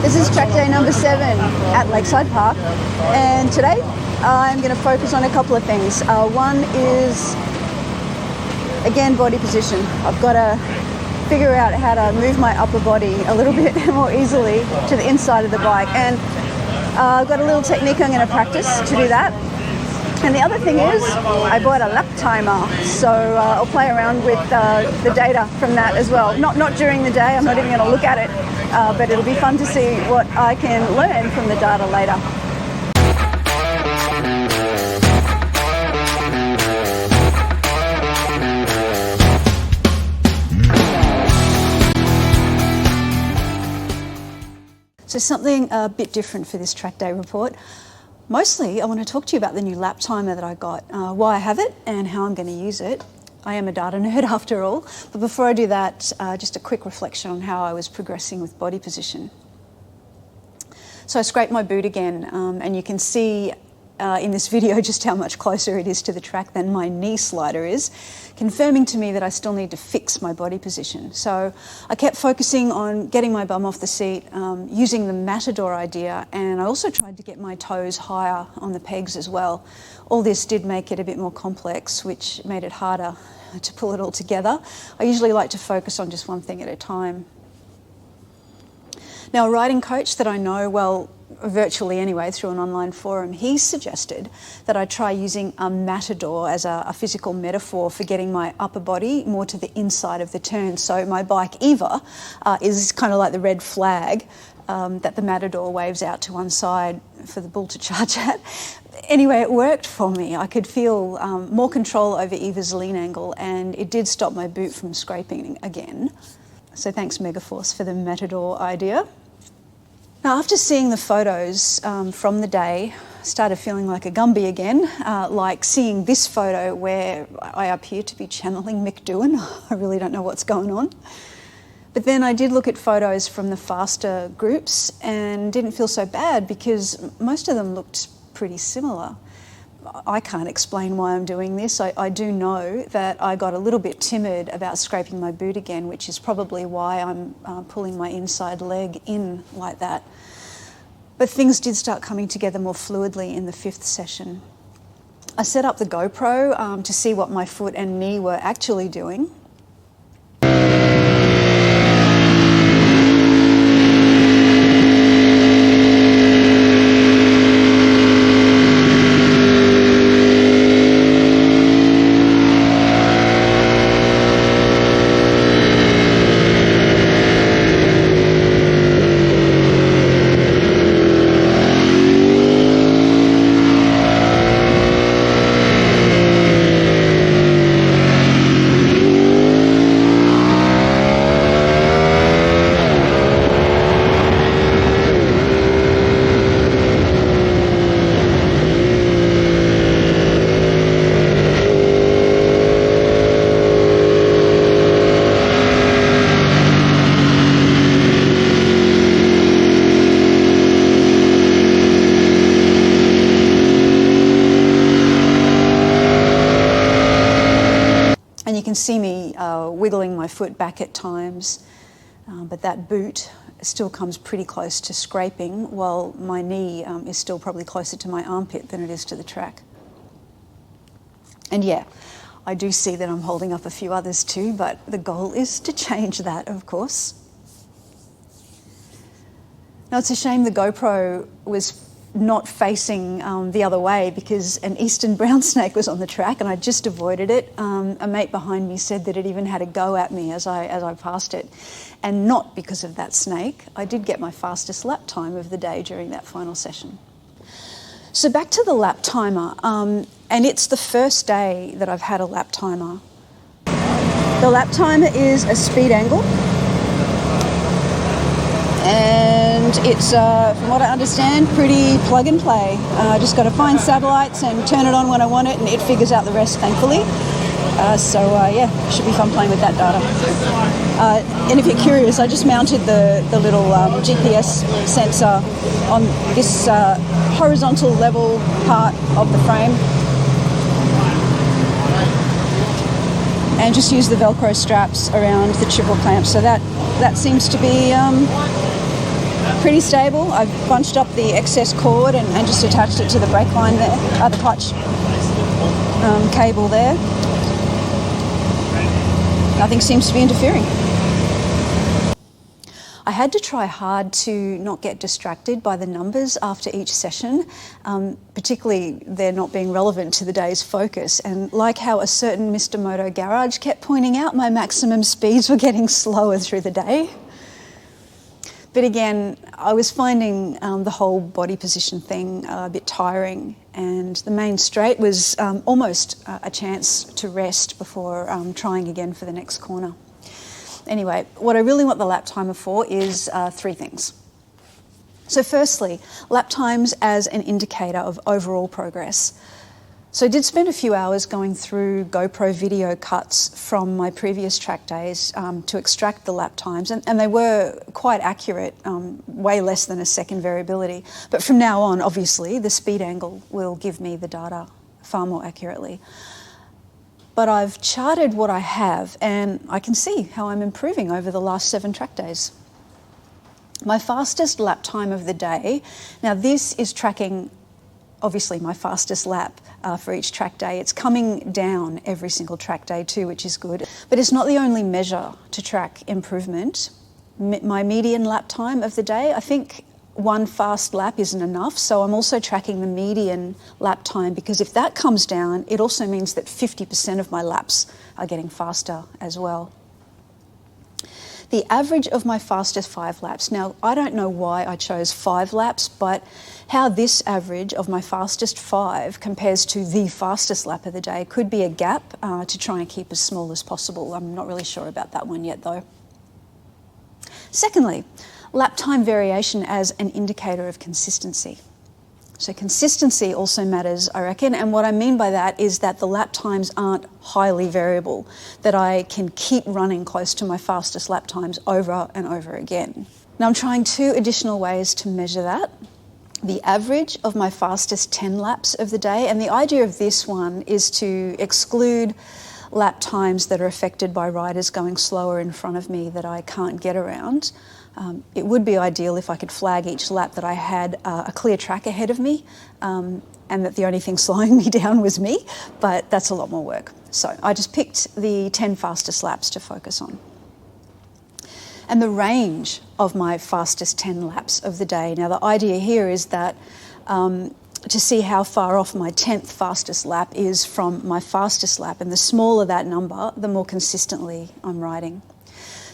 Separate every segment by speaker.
Speaker 1: This is track day number 7 at Lakeside Park, and today I'm going to focus on a couple of things. One is, again, body position. I've got to figure out how to move my upper body a little bit more easily to the inside of the bike, and I've got a little technique I'm going to practice to do that. And the other thing is, I bought a lap timer, so I'll play around with the data from that as well. Not during the day, I'm not even going to look at it, but it'll be fun to see what I can learn from the data later. So something a bit different for this track day report. Mostly, I want to talk to you about the new lap timer that I got, why I have it and how I'm going to use it. I am a data nerd after all, but before I do that, just a quick reflection on how I was progressing with body position. So I scraped my boot again, and you can see in this video just how much closer it is to the track than my knee slider is, confirming to me that I still need to fix my body position. So I kept focusing on getting my bum off the seat, using the matador idea, and I also tried to get my toes higher on the pegs as well. All this did make it a bit more complex, which made it harder to pull it all together. I usually like to focus on just one thing at a time. Now, a riding coach that I know well, virtually anyway, through an online forum, he suggested that I try using a matador as a physical metaphor for getting my upper body more to the inside of the turn. So my bike, Eva, is kind of like the red flag that the matador waves out to one side for the bull to charge at. Anyway, it worked for me. I could feel more control over Eva's lean angle, and it did stop my boot from scraping again. So thanks, Megaforce, for the matador idea. Now, after seeing the photos from the day, I started feeling like a Gumby again, like seeing this photo where I appear to be channeling Mick Doohan. I really don't know what's going on. But then I did look at photos from the faster groups and didn't feel so bad because most of them looked pretty similar. I can't explain why I'm doing this. I do know that I got a little bit timid about scraping my boot again, which is probably why I'm pulling my inside leg in like that. But things did start coming together more fluidly in the 5th session. I set up the GoPro to see what my foot and knee were actually doing. You can see me wiggling my foot back at times, but that boot still comes pretty close to scraping, while my knee is still probably closer to my armpit than it is to the track. And yeah, I do see that I'm holding up a few others too, but the goal is to change that, of course. Now, it's a shame the GoPro was not facing the other way because an eastern brown snake was on the track and I just avoided it. A mate behind me said that it even had a go at me as I passed it, and not because of that snake. I did get my fastest lap time of the day during that final session. So back to the lap timer, and it's the first day that I've had a lap timer. The lap timer is a speed angle, and it's, from what I understand, pretty plug and play. I just got to find satellites and turn it on when I want it, and it figures out the rest, thankfully. Yeah, should be fun playing with that data. And if you're curious, I just mounted the little GPS sensor on this horizontal level part of the frame, and just use the Velcro straps around the triple clamp. So that seems to be pretty stable. I've bunched up the excess cord and just attached it to the brake line there, the clutch cable there. Nothing seems to be interfering. I had to try hard to not get distracted by the numbers after each session, particularly they're not being relevant to the day's focus. And like how a certain Mr. Moto Garage kept pointing out, my maximum speeds were getting slower through the day. But again, I was finding the whole body position thing a bit tiring, and the main straight was almost a chance to rest before trying again for the next corner. Anyway, what I really want the lap timer for is three things. So firstly, lap times as an indicator of overall progress. So I did spend a few hours going through GoPro video cuts from my previous track days to extract the lap times, and they were quite accurate, way less than a second variability. But from now on, obviously, the speed angle will give me the data far more accurately. But I've charted what I have, and I can see how I'm improving over the last 7 track days. My fastest lap time of the day, now this is tracking obviously my fastest lap for each track day. It's coming down every single track day too, which is good. But it's not the only measure to track improvement. My median lap time of the day, I think one fast lap isn't enough, so I'm also tracking the median lap time, because if that comes down, it also means that 50% of my laps are getting faster as well. The average of my fastest 5 laps, now I don't know why I chose 5 laps, but how this average of my fastest 5 compares to the fastest lap of the day could be a gap to try and keep as small as possible. I'm not really sure about that one yet though. Secondly, lap time variation as an indicator of consistency. So consistency also matters, I reckon, and what I mean by that is that the lap times aren't highly variable, that I can keep running close to my fastest lap times over and over again. Now I'm trying 2 additional ways to measure that. The average of my fastest 10 laps of the day, and the idea of this one is to exclude lap times that are affected by riders going slower in front of me that I can't get around. It would be ideal if I could flag each lap that I had a clear track ahead of me and that the only thing slowing me down was me, but that's a lot more work. So I just picked the 10 fastest laps to focus on. And the range of my fastest 10 laps of the day. Now the idea here is that to see how far off my 10th fastest lap is from my fastest lap, and the smaller that number, the more consistently I'm riding.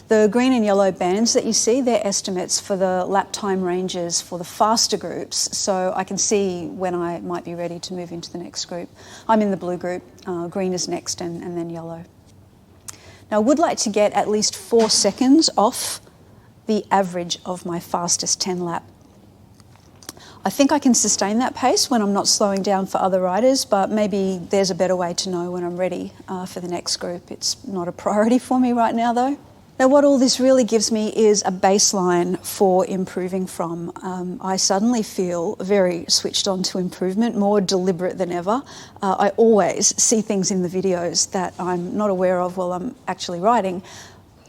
Speaker 1: The green and yellow bands that you see, they're estimates for the lap time ranges for the faster groups, so I can see when I might be ready to move into the next group. I'm in the blue group, green is next, and then yellow. Now I would like to get at least 4 seconds off the average of my fastest 10 lap. I think I can sustain that pace when I'm not slowing down for other riders, but maybe there's a better way to know when I'm ready for the next group. It's not a priority for me right now though. Now what all this really gives me is a baseline for improving from. I suddenly feel very switched on to improvement, more deliberate than ever. I always see things in the videos that I'm not aware of while I'm actually riding.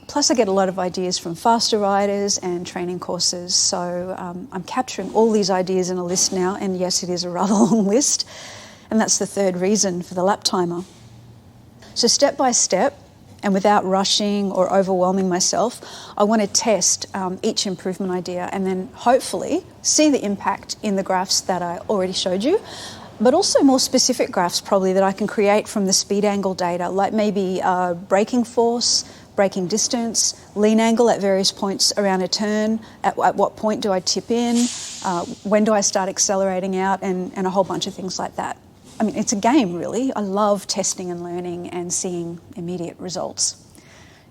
Speaker 1: Plus I get a lot of ideas from faster riders and training courses, so I'm capturing all these ideas in a list now, and yes, it is a rather long list, and that's the third reason for the lap timer. So step by step, and without rushing or overwhelming myself, I want to test each improvement idea and then hopefully see the impact in the graphs that I already showed you, but also more specific graphs probably that I can create from the speed angle data, like maybe braking force, braking distance, lean angle at various points around a turn, at what point do I tip in, when do I start accelerating out, and a whole bunch of things like that. I mean, it's a game really. I love testing and learning and seeing immediate results.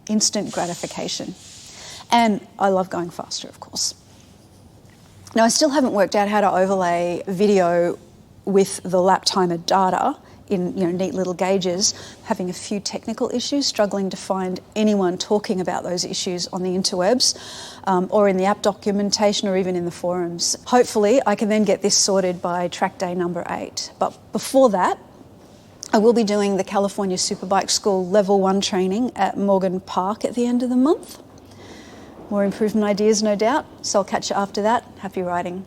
Speaker 1: Instant gratification. And I love going faster, of course. Now, I still haven't worked out how to overlay video with the lap timer data in neat little gauges, having a few technical issues, struggling to find anyone talking about those issues on the interwebs or in the app documentation or even in the forums. Hopefully I can then get this sorted by track day number 8. But before that, I will be doing the California Superbike School Level 1 training at Morgan Park at the end of the month. More improvement ideas, no doubt. So I'll catch you after that. Happy writing.